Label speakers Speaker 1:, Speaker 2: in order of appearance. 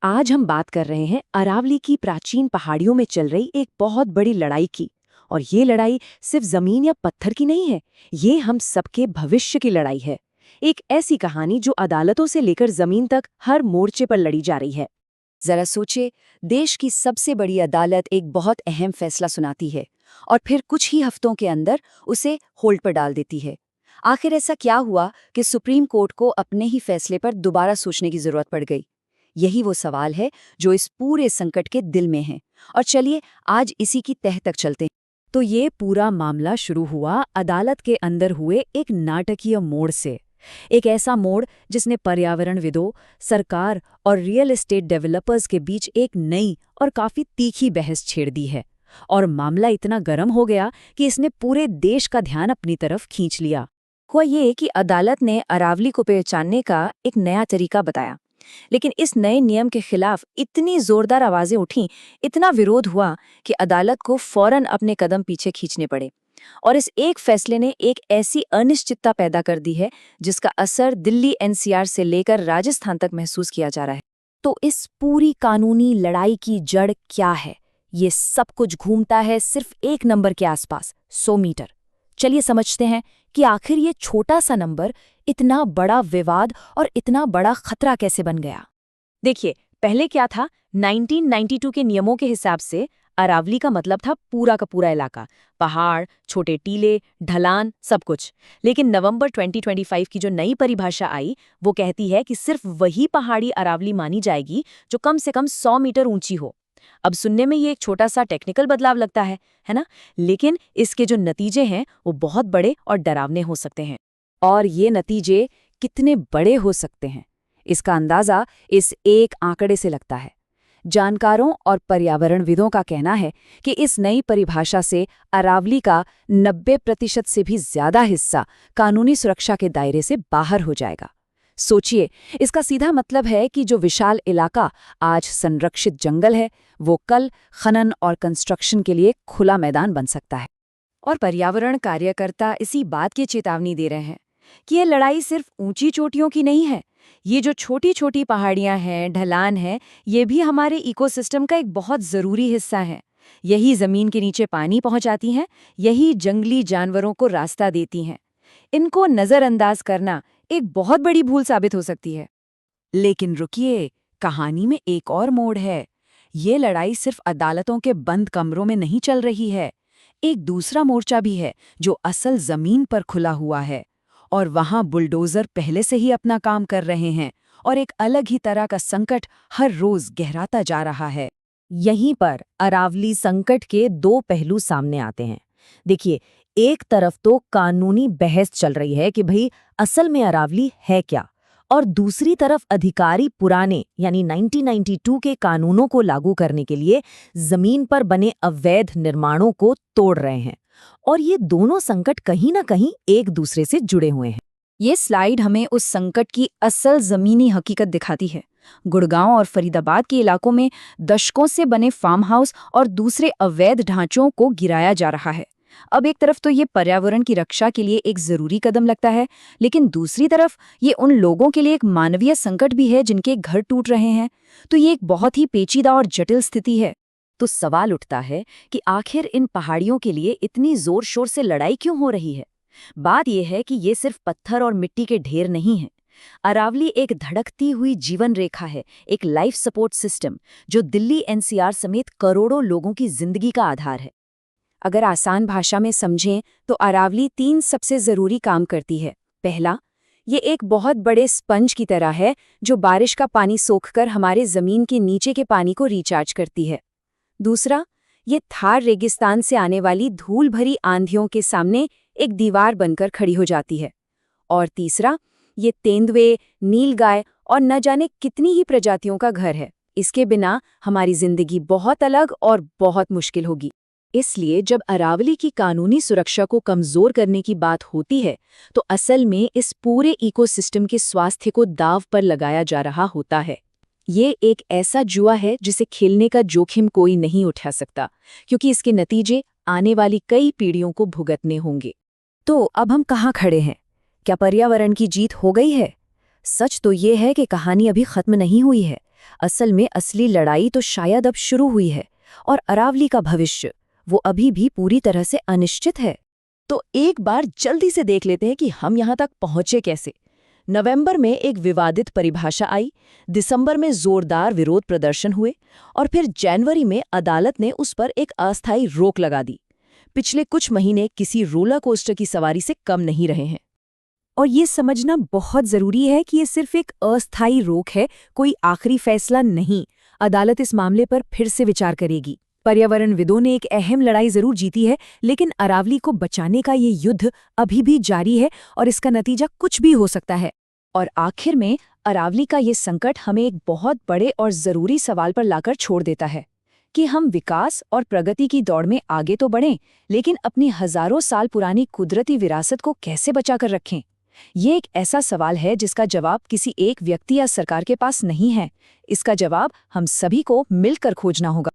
Speaker 1: आज हम बात कर रहे हैं अरावली की प्राचीन पहाड़ियों में चल रही एक बहुत बड़ी लड़ाई की। और ये लड़ाई सिर्फ जमीन या पत्थर की नहीं है, ये हम सबके भविष्य की लड़ाई है। एक ऐसी कहानी जो अदालतों से लेकर जमीन तक हर मोर्चे पर लड़ी जा रही है।
Speaker 2: जरा सोचे, देश की सबसे बड़ी अदालत एक बहुत अहम फैसला सुनाती है और फिर कुछ ही हफ्तों के अंदर उसे होल्ड पर डाल देती है। आखिर ऐसा क्या हुआ कि सुप्रीम कोर्ट को अपने ही फैसले पर दोबारा सोचने की जरूरत पड़ गई? यही वो सवाल है जो इस पूरे संकट के दिल में है। और चलिए आज इसी की तह तक चलते हैं।
Speaker 1: तो ये पूरा मामला शुरू हुआ अदालत के अंदर हुए एक नाटकीय मोड़ से। एक ऐसा मोड़ जिसने पर्यावरणविदों, सरकार और रियल एस्टेट डेवलपर्स के बीच एक नई और काफी तीखी बहस छेड़ दी है। और मामला इतना गर्म हो गया कि इसने पूरे देश का ध्यान अपनी तरफ खींच लिया।
Speaker 2: हुआ ये कि अदालत ने अरावली को पहचानने का एक नया तरीका बताया, लेकिन इस नए नियम के खिलाफ इतनी जोरदार आवाजें उठीं, इतना विरोध हुआ कि अदालत को फौरन अपने कदम पीछे खींचने पड़े। और इस एक फैसले ने एक ऐसी अनिश्चितता पैदा कर दी है जिसका असर दिल्ली एनसीआर से लेकर राजस्थान तक महसूस किया जा रहा है।
Speaker 1: तो इस पूरी कानूनी लड़ाई की जड़ क्या है? ये सब कुछ घूमता है सिर्फ एक नंबर के आसपास, 100 मीटर। चलिए समझते हैं कि आखिर ये छोटा सा नंबर इतना बड़ा विवाद और इतना बड़ा खतरा कैसे बन गया। देखिए, पहले क्या था, 1992 के नियमों के हिसाब से अरावली का मतलब था पूरा का पूरा इलाका, पहाड़, छोटे टीले, ढलान, सब कुछ। लेकिन नवंबर 2025 की जो नई परिभाषा आई, वो कहती है कि सिर्फ वही पहाड़ी अरावली मानी जाएगी जो कम से कम 100 मीटर ऊंची हो। अब सुनने में ये एक छोटा सा टेक्निकल बदलाव लगता है ना? लेकिन इसके जो नतीजे हैं वो बहुत बड़े और डरावने हो सकते हैं। और ये नतीजे कितने बड़े हो सकते हैं, इसका अंदाजा इस एक आंकड़े से लगता है। जानकारों और पर्यावरणविदों का कहना है कि इस नई परिभाषा से अरावली का 90% से भी ज्यादा हिस्सा कानूनी सुरक्षा के दायरे से बाहर हो जाएगा। सोचिए, इसका सीधा मतलब है कि जो विशाल इलाका आज संरक्षित जंगल है, वो कल खनन और कंस्ट्रक्शन के लिए खुला मैदान बन सकता है।
Speaker 2: और पर्यावरण कार्यकर्ता इसी बात की चेतावनी दे रहे हैं कि ये लड़ाई सिर्फ ऊंची चोटियों की नहीं है। ये जो छोटी छोटी पहाड़ियां हैं, ढलान है, ये भी हमारे इकोसिस्टम का एक बहुत जरूरी हिस्सा है। यही जमीन के नीचे पानी पहुंचाती हैं, यही जंगली जानवरों को रास्ता देती हैं। इनको नजरअंदाज करना एक बहुत बड़ी भूल साबित हो सकती है।
Speaker 1: लेकिन रुकिए, कहानी में एक और मोड़ है। ये लड़ाई सिर्फ अदालतों के बंद कमरों में नहीं चल रही है। एक दूसरा मोर्चा भी है जो असल जमीन पर खुला हुआ है। और वहां बुलडोजर पहले से ही अपना काम कर रहे हैं और एक अलग ही तरह का संकट हर रोज गहराता जा रहा है। यहीं पर अरावली संकट के दो पहलू सामने आते हैं। देखिए, एक तरफ तो कानूनी बहस चल रही है कि भाई असल में अरावली है क्या, और दूसरी तरफ अधिकारी पुराने यानी 1992 के कानूनों को लागू करने के लिए जमीन पर बने अवैध निर्माणों को तोड़ रहे हैं। और ये दोनों संकट कहीं ना कहीं एक दूसरे से जुड़े हुए हैं।
Speaker 2: ये स्लाइड हमें उस संकट की असल जमीनी हकीकत दिखाती है। गुड़गांव और फरीदाबाद के इलाकों में दशकों से बने फार्म हाउस और दूसरे अवैध ढांचों को गिराया जा रहा है। अब एक तरफ तो ये पर्यावरण की रक्षा के लिए एक जरूरी कदम लगता है, लेकिन दूसरी तरफ ये उन लोगों के लिए एक मानवीय संकट भी है जिनके घर टूट रहे हैं। तो ये एक बहुत ही पेचीदा और जटिल स्थिति है।
Speaker 1: तो सवाल उठता है कि आखिर इन पहाड़ियों के लिए इतनी जोर शोर से लड़ाई क्यों हो रही है? बात यह है कि ये सिर्फ पत्थर और मिट्टी के ढेर नहीं है। अरावली एक धड़कती हुई जीवन रेखा है, एक लाइफ सपोर्ट सिस्टम जो दिल्ली एनसीआर समेत करोड़ों लोगों की जिंदगी का आधार है। अगर आसान भाषा में समझें तो अरावली 3 सबसे जरूरी काम करती है। पहला, ये एक बहुत बड़े स्पंज की तरह है जो बारिश का पानी सोखकर हमारे जमीन के नीचे के पानी को रिचार्ज करती है। दूसरा, ये थार रेगिस्तान से आने वाली धूल भरी आंधियों के सामने एक दीवार बनकर खड़ी हो जाती है। और तीसरा, ये तेंदुए, नीलगाय और न जाने कितनी ही प्रजातियों का घर है। इसके बिना हमारी जिंदगी बहुत अलग और बहुत मुश्किल होगी। इसलिए जब अरावली की कानूनी सुरक्षा को कमजोर करने की बात होती है, तो असल में इस पूरे इकोसिस्टम के स्वास्थ्य को दांव पर लगाया जा रहा होता है। ये एक ऐसा जुआ है जिसे खेलने का जोखिम कोई नहीं उठा सकता, क्योंकि इसके नतीजे आने वाली कई पीढ़ियों को भुगतने होंगे। तो अब हम कहाँ खड़े हैं? क्या पर्यावरण की जीत हो गई है? सच तो ये है कि कहानी अभी खत्म नहीं हुई है। असल में असली लड़ाई तो शायद अब शुरू हुई है, और अरावली का भविष्य वो अभी भी पूरी तरह से अनिश्चित है।
Speaker 2: तो एक बार जल्दी से देख लेते हैं कि हम यहाँ तक पहुँचे कैसे। नवंबर में एक विवादित परिभाषा आई, दिसंबर में जोरदार विरोध प्रदर्शन हुए, और फिर जनवरी में अदालत ने उस पर एक अस्थायी रोक लगा दी। पिछले कुछ महीने किसी रोलर कोस्टर की सवारी से कम नहीं रहे हैं।
Speaker 1: और ये समझना बहुत जरूरी है कि ये सिर्फ एक अस्थायी रोक है, कोई आखिरी फैसला नहीं। अदालत इस मामले पर फिर से विचार करेगी। पर्यावरणविदों ने एक अहम लड़ाई जरूर जीती है, लेकिन अरावली को बचाने का ये युद्ध अभी भी जारी है, और इसका नतीजा कुछ भी हो सकता है।
Speaker 2: और आखिर में अरावली का ये संकट हमें एक बहुत बड़े और ज़रूरी सवाल पर लाकर छोड़ देता है कि हम विकास और प्रगति की दौड़ में आगे तो बढ़ें, लेकिन अपनी हजारों साल पुरानी कुदरती विरासत को कैसे बचाकर रखें। ये एक ऐसा सवाल है जिसका जवाब किसी एक व्यक्ति या सरकार के पास नहीं है। इसका जवाब हम सभी को मिलकर खोजना होगा।